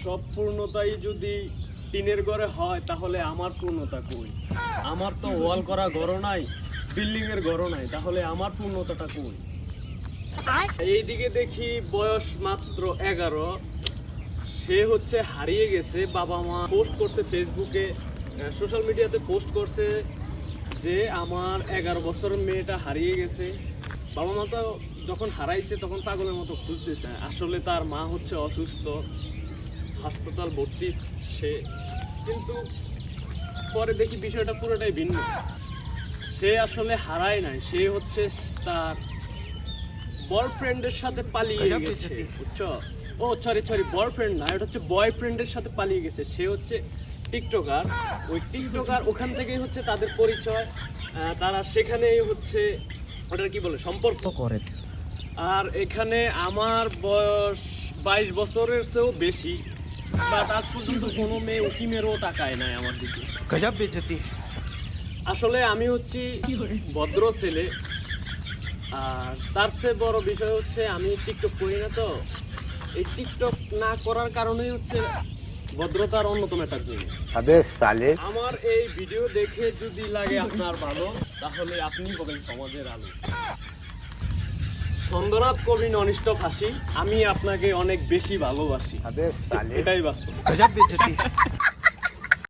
সব পূর্ণতাই যদি টিনের ঘরে হয় তাহলে আমার পূর্ণতা কই? আমার তো ওয়াল করা ঘরও নাই, বিল্ডিং এর ঘরও নাই, তাহলে আমার পূর্ণতাটা কই? এইদিকে দেখি বয়স মাত্র 11, সে হচ্ছে হারিয়ে গেছে। বাবা মা পোস্ট করছে ফেসবুকে, সোশ্যাল মিডিয়াতে পোস্ট করছে যে আমার 11 বছরের মেয়েটা হারিয়ে গেছে। বাবা মা তো যখন হারাইছে তখন পাগলের মতো খুঁজতেছে। আসলে তার মা হচ্ছে অসুস্থ, হাসপাতাল ভর্তি সে, কিন্তু পরে দেখি বিষয়টা পুরোটাই ভিন্ন। সে আসলে হারায় নাই, সে হচ্ছে তার বয়ফ্রেন্ডের সাথে পালিয়ে গেছে, বুঝছো? ও সরি, বয়ফ্রেন্ড না, এটা হচ্ছে বয়ফ্রেন্ডের সাথে পালিয়ে গেছে। সে হচ্ছে টিকটকার, ওই টিকটকার, ওখান থেকেই হচ্ছে তাদের পরিচয়। তারা সেখানেই হচ্ছে ওটার কি বলে সম্পর্ক করে। আর এখানে আমার বয়স 22 বছরের চেয়েও বেশি, বাট আজ পর্যন্ত কোনো মেয়ে উকিমেরও তাকায় নাই আমার দিকে। गजब बेइज्जती। আসলে আমি হচ্ছি ভদ্র ছেলে, আর তার চেয়ে বড় বিষয় হচ্ছে আমি টিকটক করি না। তো এই টিকটক না করার কারণেই হচ্ছে ভদ্রতার অন্যতম একটা গুণ। अबे साले। আমার এই ভিডিও দেখে যদি লাগে আপনার ভালো, তাহলে আপনি হবেন সমাজের আলো। ছন্দনাথ কবিন অনিষ্ট ফাঁসি, আমি আপনাকে অনেক বেশি ভালোবাসি, अबे साले। এটাই বাস্তব। गजब बेइज्जती।